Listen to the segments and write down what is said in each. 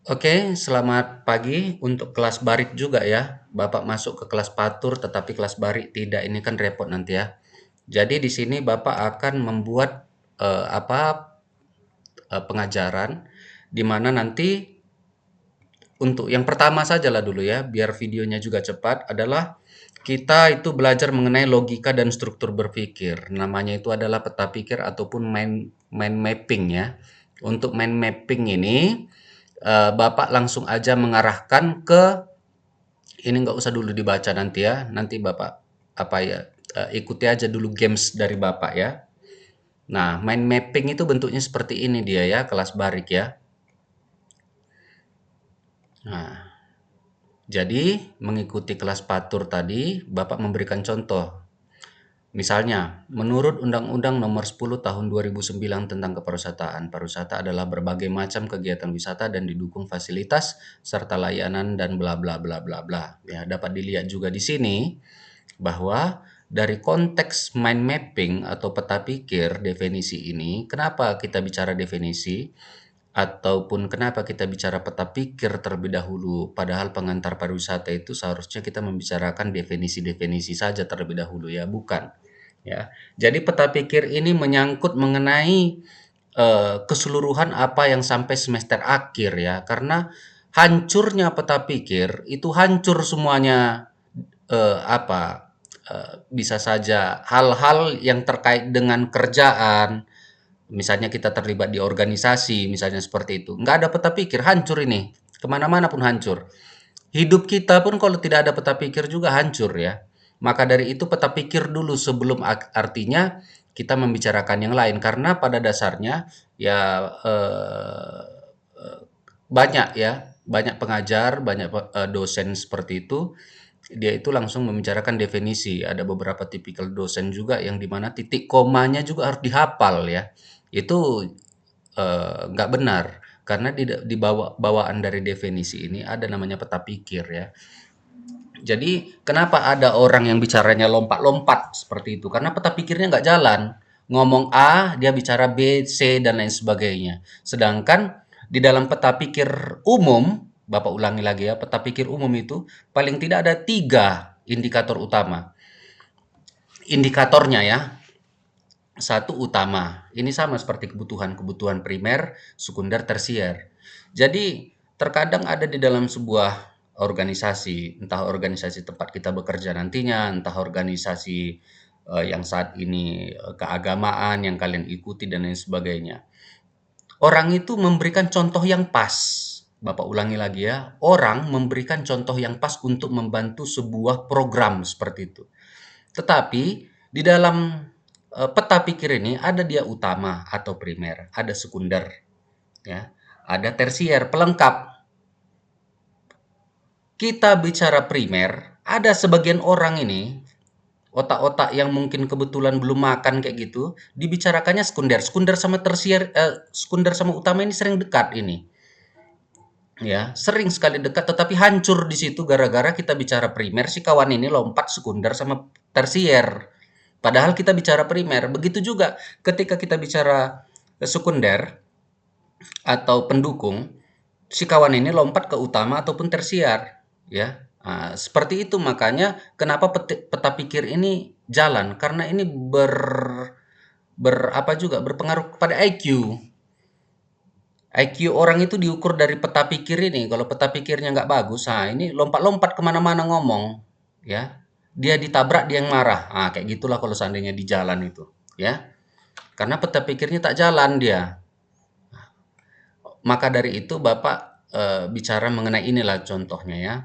Oke, selamat pagi untuk kelas barik juga ya. Bapak masuk ke kelas patur tetapi kelas barik tidak. Ini kan repot nanti ya. Jadi di sini Bapak akan membuat pengajaran di mana nanti untuk yang pertama sajalah dulu ya, biar videonya juga cepat adalah kita itu belajar mengenai logika dan struktur berpikir. Namanya itu adalah peta pikir ataupun mind mapping ya. Untuk mind mapping ini Bapak langsung aja mengarahkan ke ini nggak usah dulu dibaca nanti ya. Nanti Bapak apa ya ikuti aja dulu games dari Bapak ya. Nah, mind mapping itu bentuknya seperti ini dia ya, kelas barik ya. Nah, jadi mengikuti kelas patur tadi, Bapak memberikan contoh. Misalnya, menurut Undang-Undang Nomor 10 Tahun 2009 tentang Kepariwisataan, pariwisata adalah berbagai macam kegiatan wisata dan didukung fasilitas serta layanan dan bla bla bla bla bla. Ya, dapat dilihat juga di sini bahwa dari konteks mind mapping atau peta pikir definisi ini, kenapa kita bicara definisi? Ataupun kenapa kita bicara peta pikir terlebih dahulu, padahal pengantar pariwisata itu seharusnya kita membicarakan definisi-definisi saja terlebih dahulu ya, bukan. Ya. Jadi peta pikir ini menyangkut mengenai keseluruhan apa yang sampai semester akhir ya, karena hancurnya peta pikir itu hancur semuanya bisa saja hal-hal yang terkait dengan kerjaan. Misalnya kita terlibat di organisasi, misalnya seperti itu. Nggak ada peta pikir, hancur ini. Kemana-mana pun hancur. Hidup kita pun kalau tidak ada peta pikir juga hancur ya. Maka dari itu peta pikir dulu sebelum artinya kita membicarakan yang lain. Karena pada dasarnya ya banyak ya, banyak pengajar, banyak dosen seperti itu. Dia itu langsung membicarakan definisi. Ada beberapa tipikal dosen juga yang dimana titik komanya juga harus dihafal ya. Itu nggak benar karena di bawaan dari definisi ini ada namanya peta pikir ya. Jadi kenapa ada orang yang bicaranya lompat-lompat seperti itu? Karena peta pikirnya nggak jalan. Ngomong A, dia bicara B, C, dan lain sebagainya. Sedangkan di dalam peta pikir umum, Bapak ulangi lagi ya, peta pikir umum itu paling tidak ada 3 indikator utama. Indikatornya ya, satu utama. Ini sama seperti kebutuhan primer, sekunder, tersier. Jadi terkadang ada di dalam sebuah organisasi, entah organisasi tempat kita bekerja nantinya, entah organisasi yang saat ini keagamaan yang kalian ikuti dan lain sebagainya. Orang itu memberikan contoh yang pas. Bapak ulangi lagi ya, orang memberikan contoh yang pas untuk membantu sebuah program seperti itu. Tetapi di dalam peta pikir ini ada dia utama atau primer, ada sekunder, ya, ada tersier, pelengkap. Kita bicara primer, ada sebagian orang ini otak-otak yang mungkin kebetulan belum makan kayak gitu, dibicarakannya sekunder. Sekunder sama tersier, sekunder sama utama ini sering dekat ini. Ya, sering sekali dekat tetapi hancur di situ gara-gara kita bicara primer si kawan ini lompat sekunder sama tersier. Padahal kita bicara primer. Begitu juga ketika kita bicara sekunder atau pendukung, si kawan ini lompat ke utama ataupun tersier, ya. Nah, seperti itu makanya kenapa peta pikir ini jalan karena ini berapa juga berpengaruh kepada IQ. IQ orang itu diukur dari peta pikir ini. Kalau peta pikirnya nggak bagus, nah ini lompat-lompat kemana-mana ngomong, ya. Dia ditabrak, dia yang marah. Ah, kayak gitulah kalau seandainya di jalan itu, ya. Karena peta pikirnya tak jalan dia. Maka dari itu Bapak bicara mengenai inilah contohnya ya.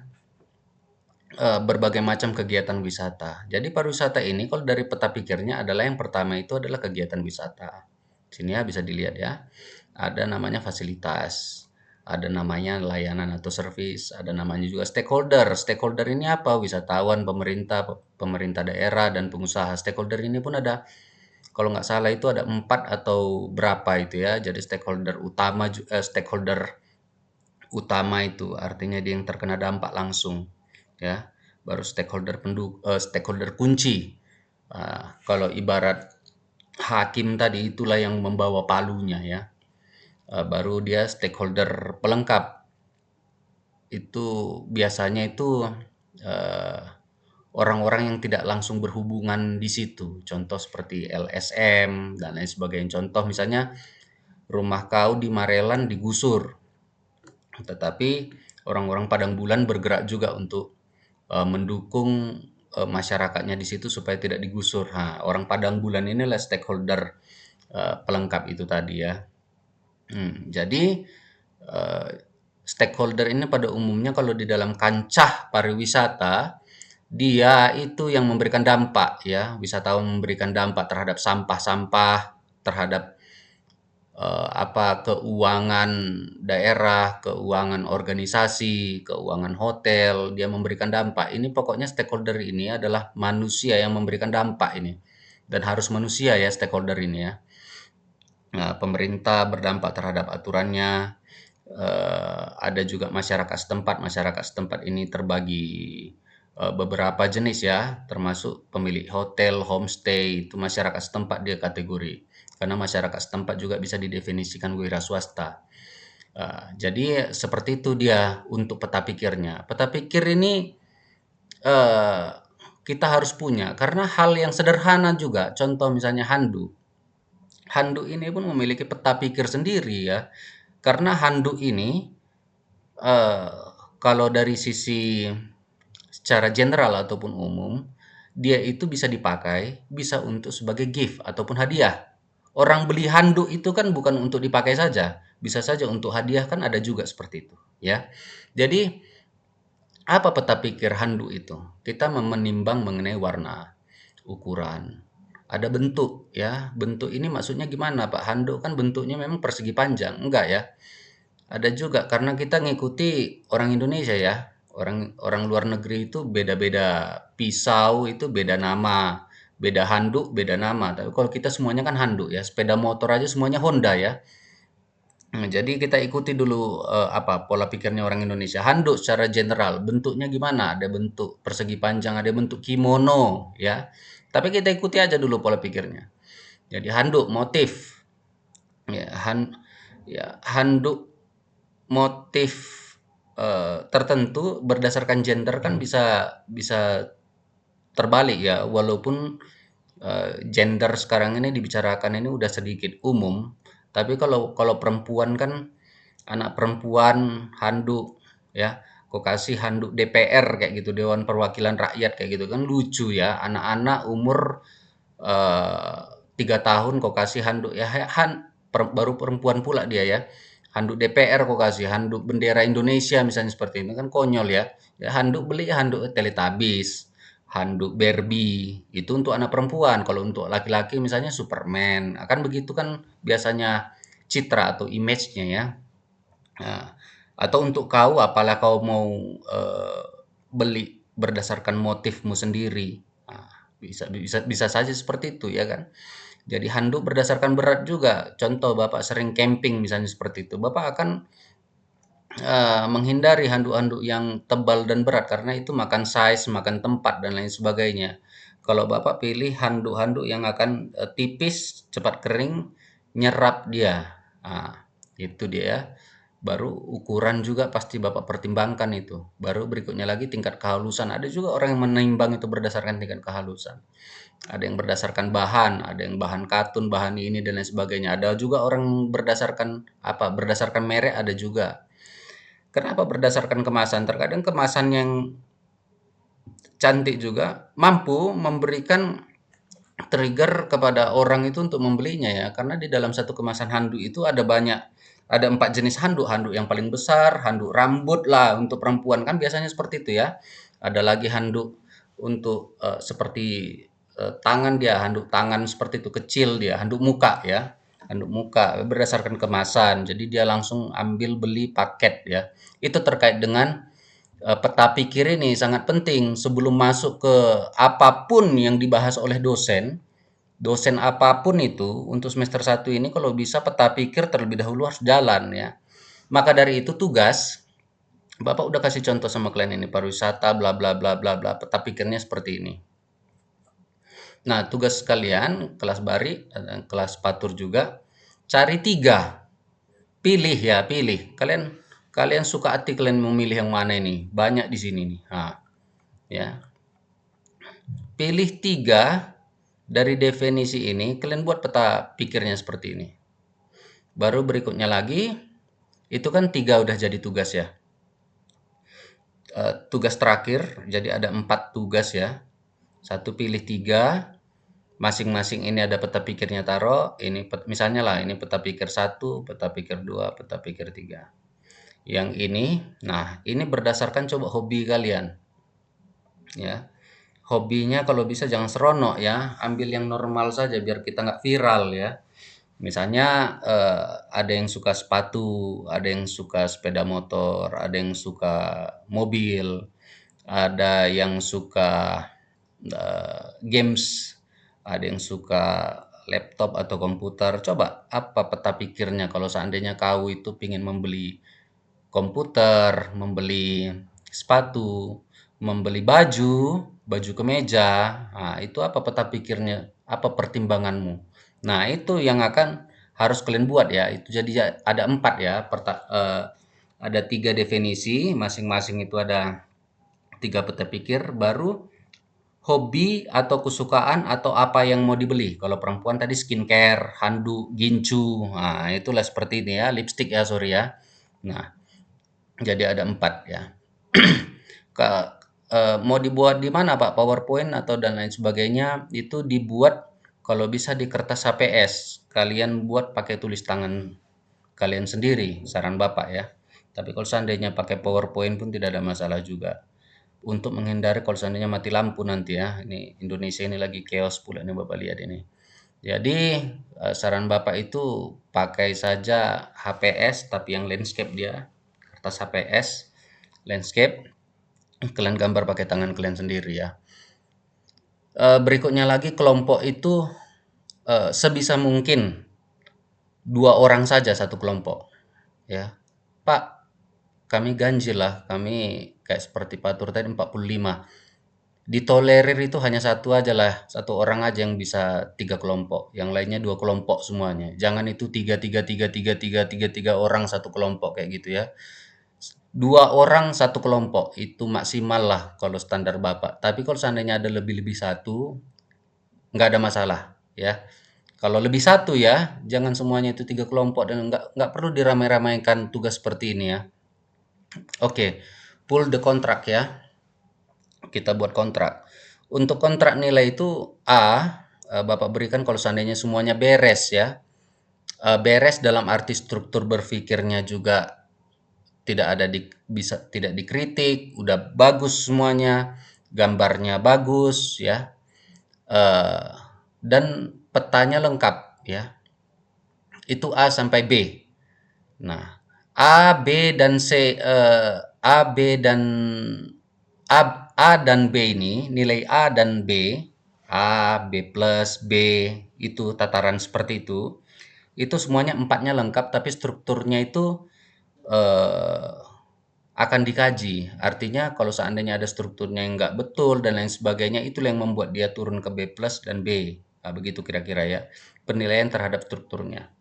Berbagai macam kegiatan wisata. Jadi pariwisata ini kalau dari peta pikirnya adalah yang pertama itu adalah kegiatan wisata. Sini ya bisa dilihat ya. Ada namanya fasilitas, ada namanya layanan atau service, ada namanya juga stakeholder. Stakeholder ini apa? Wisatawan, pemerintah, pemerintah daerah, dan pengusaha. Stakeholder ini pun ada, kalau nggak salah itu ada 4 atau berapa itu ya. Jadi stakeholder utama itu artinya dia yang terkena dampak langsung ya. Baru stakeholder kunci. Kalau ibarat hakim tadi itulah yang membawa palunya ya. Baru dia stakeholder pelengkap. itu biasanya itu eh, orang-orang yang tidak langsung berhubungan di situ. Contoh seperti LSM dan lain sebagainya. Contoh misalnya rumah kau di Marelan digusur, tetapi orang-orang Padang Bulan bergerak juga untuk mendukung masyarakatnya di situ supaya tidak digusur. Nah, orang Padang Bulan inilah stakeholder pelengkap itu tadi ya. Jadi eh, stakeholder ini pada umumnya kalau di dalam kancah pariwisata dia itu yang memberikan dampak ya, wisatawan memberikan dampak terhadap sampah-sampah, terhadap keuangan daerah, keuangan organisasi, keuangan hotel, dia memberikan dampak. Ini pokoknya stakeholder ini adalah manusia yang memberikan dampak ini. Dan harus manusia ya stakeholder ini ya. Nah, pemerintah berdampak terhadap aturannya. Ada juga masyarakat setempat. Masyarakat setempat ini terbagi beberapa jenis ya, termasuk pemilik hotel, homestay, itu masyarakat setempat dia kategori. Karena masyarakat setempat juga bisa didefinisikan wira swasta. Jadi seperti itu dia untuk peta pikirnya. Peta pikir ini eh, kita harus punya karena hal yang sederhana juga. Contoh misalnya handuk. Handuk ini pun memiliki peta pikir sendiri ya. Karena handuk ini eh, kalau dari sisi secara general ataupun umum, dia itu bisa dipakai, bisa untuk sebagai gift ataupun hadiah. Orang beli handuk itu kan bukan untuk dipakai saja, bisa saja untuk hadiah kan ada juga seperti itu, ya. Jadi, apa peta pikir handuk itu? Kita menimbang mengenai warna, ukuran, ada bentuk ya. Bentuk ini maksudnya gimana, Pak? Handuk kan bentuknya memang persegi panjang, enggak ya? Ada juga karena kita ngikuti orang Indonesia ya. Orang orang luar negeri itu beda-beda pisau itu beda nama, beda handuk beda nama. Tapi kalau kita semuanya kan handuk ya. Sepeda motor aja semuanya Honda ya. Nah, jadi kita ikuti dulu pola pikirnya orang Indonesia. Handuk secara general bentuknya gimana? Ada bentuk persegi panjang, ada bentuk kimono ya. Tapi kita ikuti aja dulu pola pikirnya. Jadi handuk motif ya, handuk motif tertentu berdasarkan gender kan bisa bisa terbalik ya, walaupun gender sekarang ini dibicarakan ini udah sedikit umum, tapi kalau kalau perempuan kan anak perempuan handuk ya, kok kasih handuk DPR kayak gitu, Dewan Perwakilan Rakyat kayak gitu kan lucu ya, anak-anak umur 3 tahun kok kasih handuk ya, baru perempuan pula dia ya, handuk DPR kok kasih, handuk bendera Indonesia misalnya seperti itu kan konyol ya. Ya handuk beli handuk Teletubbies, handuk Barbie, itu untuk anak perempuan. Kalau untuk laki-laki misalnya Superman, akan begitu kan biasanya citra atau image-nya ya. Nah, atau untuk kau, apalah kau mau beli berdasarkan motifmu sendiri. Nah, bisa bisa bisa saja seperti itu ya kan. Jadi handuk berdasarkan berat juga. Contoh Bapak sering camping misalnya seperti itu. Bapak akan menghindari handuk-handuk yang tebal dan berat karena itu makan size, makan tempat dan lain sebagainya. Kalau Bapak pilih handuk-handuk yang akan tipis, cepat kering, nyerap dia. Ah, itu dia. Baru ukuran juga pasti Bapak pertimbangkan itu. Baru berikutnya lagi tingkat kehalusan. Ada juga orang yang menimbang itu berdasarkan tingkat kehalusan. Ada yang berdasarkan bahan, ada yang bahan katun, bahan ini dan lain sebagainya. Ada juga orang berdasarkan berdasarkan merek ada juga. Kenapa berdasarkan kemasan? Terkadang kemasan yang cantik juga mampu memberikan trigger kepada orang itu untuk membelinya ya. Karena di dalam satu kemasan handuk itu ada banyak, ada 4 jenis handuk. Handuk yang paling besar, handuk rambut lah untuk perempuan kan biasanya seperti itu ya. Ada lagi handuk untuk seperti tangan dia, handuk tangan seperti itu kecil dia, handuk muka ya. Handuk muka berdasarkan kemasan. Jadi dia langsung ambil beli paket ya. Itu terkait dengan peta pikir ini sangat penting sebelum masuk ke apapun yang dibahas oleh dosen. Dosen apapun itu untuk semester 1 ini kalau bisa peta pikir terlebih dahulu harus jalan ya. Maka dari itu tugas Bapak udah kasih contoh sama klien ini pariwisata bla bla bla bla bla peta pikirnya seperti ini. Nah, tugas kalian kelas bari dan kelas patur juga cari 3. Pilih ya, pilih. Kalian Kalian suka hati kalian memilih yang mana ini? Banyak di sini nih. Nah, ya. Pilih 3 dari definisi ini, kalian buat peta pikirnya seperti ini. Baru berikutnya lagi, itu kan 3 udah jadi tugas ya. Tugas terakhir, jadi ada 4 tugas ya. Satu pilih 3, masing-masing ini ada peta pikirnya taruh. Ini misalnya lah, ini peta pikir 1, peta pikir 2, peta pikir 3. Yang ini, nah ini berdasarkan coba hobi kalian. Ya, hobinya kalau bisa jangan seronok ya, ambil yang normal saja biar kita nggak viral ya. Misalnya ada yang suka sepatu, ada yang suka sepeda motor, ada yang suka mobil, ada yang suka games, ada yang suka laptop atau komputer. Coba apa peta pikirnya kalau seandainya kau itu ingin membeli komputer, membeli sepatu, membeli baju, baju kemeja. Nah, itu apa peta pikirnya? Apa pertimbanganmu? Nah, itu yang akan harus kalian buat ya. Itu jadi ada 4 ya. Ada 3 definisi, masing-masing itu ada 3 peta pikir, baru hobi atau kesukaan atau apa yang mau dibeli. Kalau perempuan tadi skincare, handuk, gincu. Nah, itulah seperti ini ya, lipstick ya, sorry ya. Nah, jadi ada 4 ya. Mau dibuat di mana Pak? PowerPoint atau dan lain sebagainya itu dibuat kalau bisa di kertas HPS. Kalian buat pakai tulis tangan kalian sendiri, saran Bapak ya. Tapi kalau seandainya pakai PowerPoint pun tidak ada masalah juga. Untuk menghindari kalau seandainya mati lampu nanti ya. Ini Indonesia ini lagi chaos pula nih Bapak lihat ini. Jadi saran Bapak itu pakai saja HPS tapi yang landscape dia, kertas HPS, landscape, kalian gambar pakai tangan kalian sendiri ya. Berikutnya lagi kelompok itu sebisa mungkin 2 orang saja satu kelompok ya. Pak, kami ganjil lah, kami kayak seperti Pak Tur tadi 45. Ditolerir itu hanya satu aja lah, satu orang aja yang bisa 3 kelompok, yang lainnya 2 kelompok semuanya. Jangan itu 3 orang satu kelompok kayak gitu ya. 2 orang satu kelompok itu maksimal lah kalau standar Bapak. Tapi kalau seandainya ada lebih-lebih satu, nggak ada masalah ya. Kalau lebih satu ya, jangan semuanya itu 3 kelompok dan nggak perlu diramai-ramaikan tugas seperti ini ya. Oke, pull the contract ya. Kita buat kontrak. Untuk kontrak nilai itu A, Bapak berikan kalau seandainya semuanya beres ya. Beres dalam arti struktur berpikirnya juga tidak ada bisa tidak dikritik, udah bagus semuanya, gambarnya bagus ya. Dan petanya lengkap ya. Itu A sampai B. Nah, A, B dan C, A, B dan A dan B ini, nilai A dan B, A, B plus, B, itu tataran seperti itu semuanya empatnya lengkap, tapi strukturnya itu eh, akan dikaji. Artinya kalau seandainya ada strukturnya yang nggak betul dan lain sebagainya, itulah yang membuat dia turun ke B plus dan B. Nah, begitu kira-kira ya, penilaian terhadap strukturnya.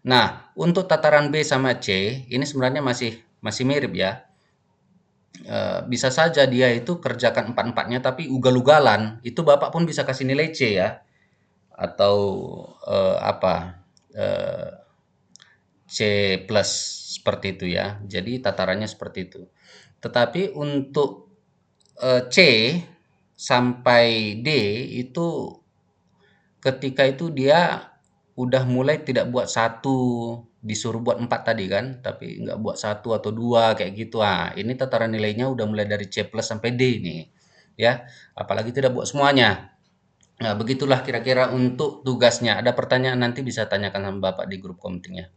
Nah, untuk tataran B sama C, ini sebenarnya masih mirip ya. Bisa saja dia itu kerjakan empat-empatnya tapi ugal-ugalan, itu Bapak pun bisa kasih nilai C ya. Atau apa, eh, C plus seperti itu ya. Jadi tatarannya seperti itu. Tetapi untuk C sampai D itu ketika itu dia udah mulai tidak buat satu, disuruh buat 4 tadi kan, tapi nggak buat satu atau 2 kayak gitu. Ah, ini tataran nilainya udah mulai dari C plus sampai D nih. Ya, apalagi tidak buat semuanya. Nah, begitulah kira-kira untuk tugasnya. Ada pertanyaan nanti bisa tanyakan sama Bapak di grup komtingnya.